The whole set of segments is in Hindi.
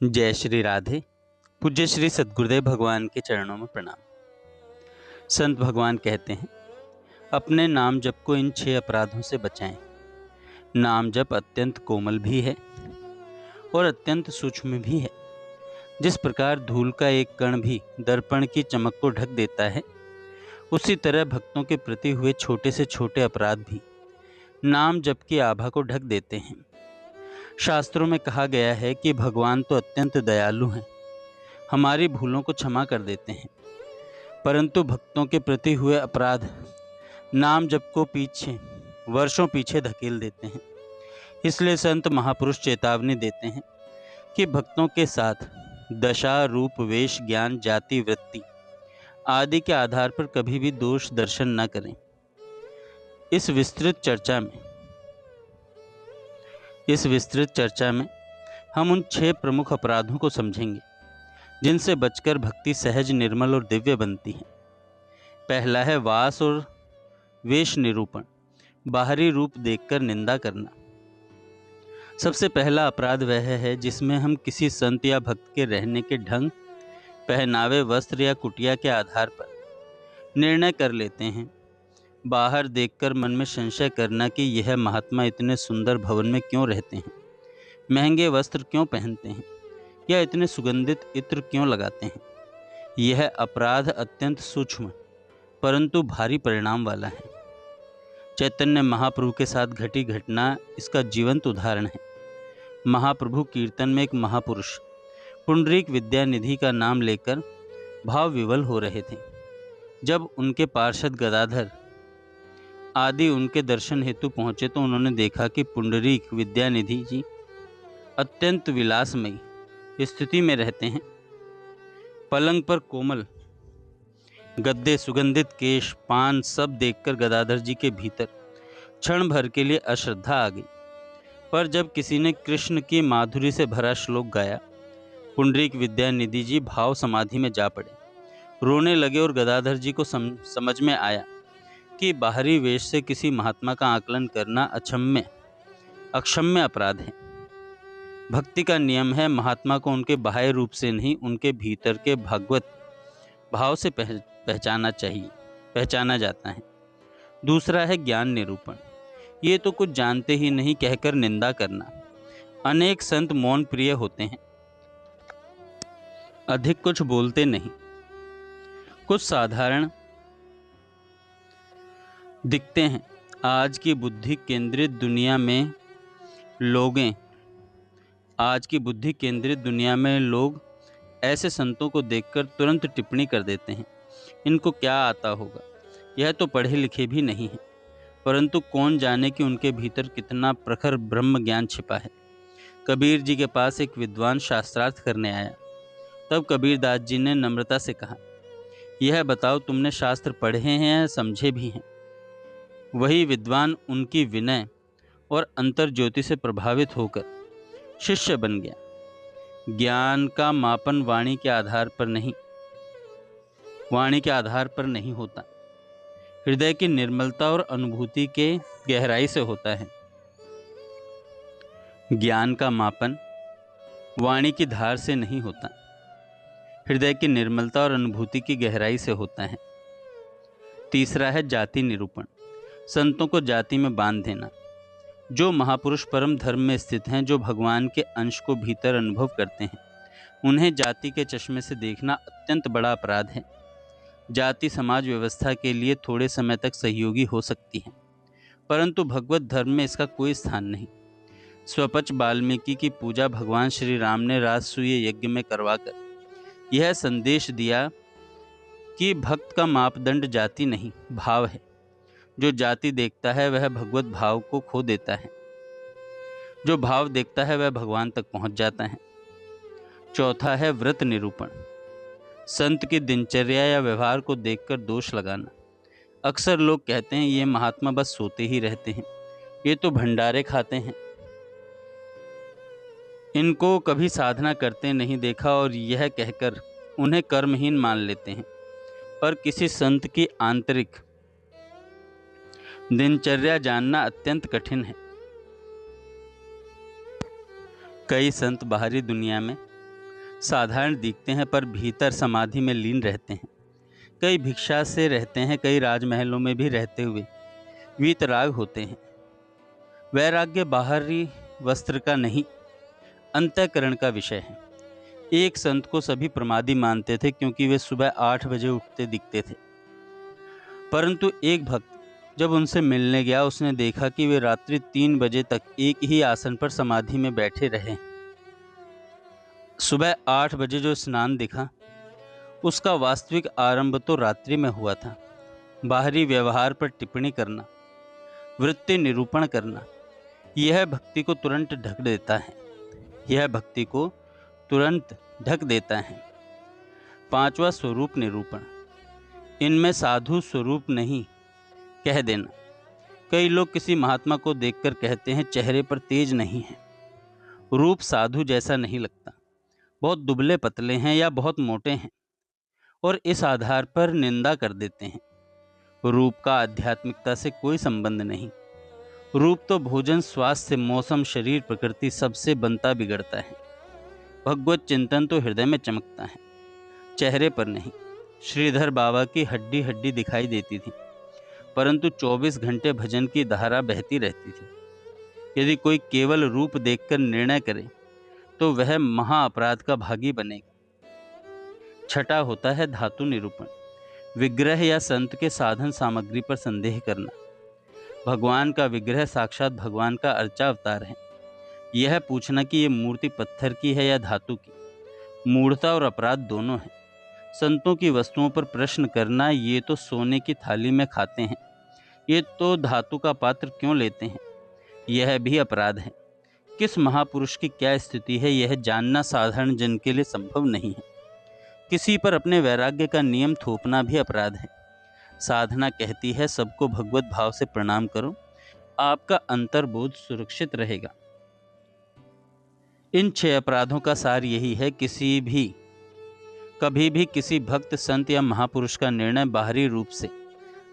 जय श्री राधे। पूज्य श्री सद्गुरुदेव भगवान के चरणों में प्रणाम। संत भगवान कहते हैं, अपने नाम जप को इन 6 अपराधों से बचाएं। नाम जप अत्यंत कोमल भी है और अत्यंत सूक्ष्म भी है। जिस प्रकार धूल का एक कण भी दर्पण की चमक को ढक देता है, उसी तरह भक्तों के प्रति हुए छोटे से छोटे अपराध भी नाम जप की आभा को ढक देते हैं। शास्त्रों में कहा गया है कि भगवान तो अत्यंत दयालु हैं, हमारी भूलों को क्षमा कर देते हैं, परंतु भक्तों के प्रति हुए अपराध नाम जप को वर्षों पीछे धकेल देते हैं। इसलिए संत महापुरुष चेतावनी देते हैं कि भक्तों के साथ दशा, रूप, वेश, ज्ञान, जाति, वृत्ति आदि के आधार पर कभी भी दोष दर्शन न करें। इस विस्तृत चर्चा में हम उन 6 प्रमुख अपराधों को समझेंगे जिनसे बचकर भक्ति सहज, निर्मल और दिव्य बनती है। पहला है वास और वेश निरूपण, बाहरी रूप देखकर निंदा करना। सबसे पहला अपराध वह है जिसमें हम किसी संत या भक्त के रहने के ढंग, पहनावे, वस्त्र या कुटिया के आधार पर निर्णय कर लेते हैं। बाहर देखकर मन में संशय करना कि यह महात्मा इतने सुंदर भवन में क्यों रहते हैं, महंगे वस्त्र क्यों पहनते हैं या इतने सुगंधित इत्र क्यों लगाते हैं। यह अपराध अत्यंत सूक्ष्म परंतु भारी परिणाम वाला है। चैतन्य महाप्रभु के साथ घटी घटना इसका जीवंत उदाहरण है। महाप्रभु कीर्तन में एक महापुरुष पुंडरीक विद्यानिधि का नाम लेकर भाव विवल हो रहे थे। जब उनके पार्षद गदाधर आदि उनके दर्शन हेतु पहुंचे तो उन्होंने देखा कि पुंडरीक विद्यानिधि जी अत्यंत विलासमयी स्थिति में रहते हैं। पलंग पर कोमल गद्दे, सुगंधित केश, पान सब देखकर गदाधर जी के भीतर क्षण भर के लिए अश्रद्धा आ गई। पर जब किसी ने कृष्ण की माधुरी से भरा श्लोक गाया, पुंडरीक विद्यानिधि जी भाव समाधि में जा पड़े, रोने लगे और गदाधर जी को समझ में आया कि बाहरी वेश से किसी महात्मा का आकलन करना अक्षम्य अपराध है। भक्ति का नियम है, महात्मा को उनके बाह्य रूप से नहीं, उनके भीतर के भागवत भाव से पहचाना जाता है। दूसरा है ज्ञान निरूपण। ये तो कुछ जानते ही नहीं कहकर निंदा करना। अनेक संत मौन प्रिय होते हैं, अधिक कुछ बोलते नहीं, कुछ साधारण दिखते हैं। आज की बुद्धि केंद्रित दुनिया में लोग ऐसे संतों को देखकर तुरंत टिप्पणी कर देते हैं, इनको क्या आता होगा, यह तो पढ़े लिखे भी नहीं है। परंतु कौन जाने कि उनके भीतर कितना प्रखर ब्रह्म ज्ञान छिपा है। कबीर जी के पास एक विद्वान शास्त्रार्थ करने आया। तब कबीरदास जी ने नम्रता से कहा, यह बताओ तुमने शास्त्र पढ़े हैं या समझे भी हैं। वही विद्वान उनकी विनय और अंतर ज्योति से प्रभावित होकर शिष्य बन गया। ज्ञान का मापन वाणी के आधार पर नहीं होता, हृदय की निर्मलता और अनुभूति के गहराई से होता है। ज्ञान का मापन वाणी की धार से नहीं होता, हृदय की निर्मलता और अनुभूति की गहराई से होता है। तीसरा है जाति निरूपण, संतों को जाति में बांध देना। जो महापुरुष परम धर्म में स्थित हैं, जो भगवान के अंश को भीतर अनुभव करते हैं, उन्हें जाति के चश्मे से देखना अत्यंत बड़ा अपराध है। जाति समाज व्यवस्था के लिए थोड़े समय तक सहयोगी हो सकती है, परंतु भगवत धर्म में इसका कोई स्थान नहीं। स्वपच वाल्मीकि की पूजा भगवान श्री राम ने राजसूय यज्ञ में करवाकर यह संदेश दिया कि भक्त का मापदंड जाति नहीं, भाव है। जो जाति देखता है वह भगवत भाव को खो देता है, जो भाव देखता है वह भगवान तक पहुंच जाता है। चौथा है व्रत निरूपण, संत की दिनचर्या या व्यवहार को देखकर दोष लगाना। अक्सर लोग कहते हैं ये महात्मा बस सोते ही रहते हैं, ये तो भंडारे खाते हैं, इनको कभी साधना करते नहीं देखा, और यह कहकर उन्हें कर्महीन मान लेते हैं। पर किसी संत की आंतरिक दिनचर्या जानना अत्यंत कठिन है। कई संत बाहरी दुनिया में साधारण दिखते हैं पर भीतर समाधि में लीन रहते हैं। कई भिक्षा से रहते हैं, कई राजमहलों में भी रहते हुए वीतराग होते हैं। वैराग्य बाहरी वस्त्र का नहीं, अंतःकरण का विषय है। एक संत को सभी प्रमादी मानते थे क्योंकि वे सुबह 8 बजे उठते दिखते थे। परंतु एक भक्त जब उनसे मिलने गया, उसने देखा कि वे रात्रि 3 बजे तक एक ही आसन पर समाधि में बैठे रहे। सुबह 8 बजे जो स्नान दिखा, उसका वास्तविक आरंभ तो रात्रि में हुआ था। बाहरी व्यवहार पर टिप्पणी करना, वृत्ति निरूपण करना, यह भक्ति को तुरंत ढक देता है। यह भक्ति को तुरंत ढक देता है। 5वां स्वरूप निरूपण। इनमें साधु स्वरूप नहीं कह देना। कई लोग किसी महात्मा को देखकर कहते हैं चेहरे पर तेज नहीं है, रूप साधु जैसा नहीं लगता, बहुत दुबले पतले हैं या बहुत मोटे हैं, और इस आधार पर निंदा कर देते हैं। रूप का आध्यात्मिकता से कोई संबंध नहीं। रूप तो भोजन, स्वास्थ्य, मौसम, शरीर, प्रकृति सबसे बनता बिगड़ता है। भगवत चिंतन तो हृदय में चमकता है, चेहरे पर नहीं। श्रीधर बाबा की हड्डी हड्डी दिखाई देती थी, परंतु 24 घंटे भजन की धारा बहती रहती थी। यदि कोई केवल रूप देखकर निर्णय करे तो वह महाअपराध का भागी बनेगा। छठा होता है धातु निरूपण। विग्रह या संत के साधन सामग्री पर संदेह करना। भगवान का विग्रह साक्षात भगवान का अर्चा अवतार है। यह पूछना कि ये मूर्ति पत्थर की है या धातु की, मूढ़ता और अपराध दोनों है। संतों की वस्तुओं पर प्रश्न करना, ये तो सोने की थाली में खाते हैं, ये तो धातु का पात्र क्यों लेते हैं, यह भी अपराध है। किस महापुरुष की क्या स्थिति है, यह जानना साधारण जन के लिए संभव नहीं है। किसी पर अपने वैराग्य का नियम थोपना भी अपराध है। साधना कहती है सबको भगवत भाव से प्रणाम करो, आपका अंतर्बोध सुरक्षित रहेगा। इन 6 अपराधों का सार यही है, कभी भी किसी भक्त, संत या महापुरुष का निर्णय बाहरी रूप से,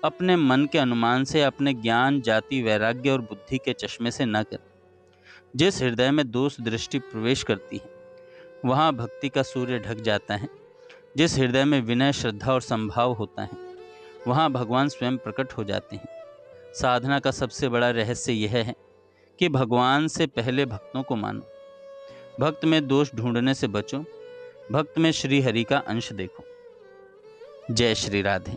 अपने मन के अनुमान से, अपने ज्ञान, जाति, वैराग्य और बुद्धि के चश्मे से न कर। जिस हृदय में दोष दृष्टि प्रवेश करती है, वहाँ भक्ति का सूर्य ढक जाता है। जिस हृदय में विनय, श्रद्धा और संभाव होता है, वहाँ भगवान स्वयं प्रकट हो जाते हैं। साधना का सबसे बड़ा रहस्य यह है कि भगवान से पहले भक्तों को मानो। भक्त में दोष ढूंढने से बचो, भक्त में श्री हरि का अंश देखो। जय श्री राधे।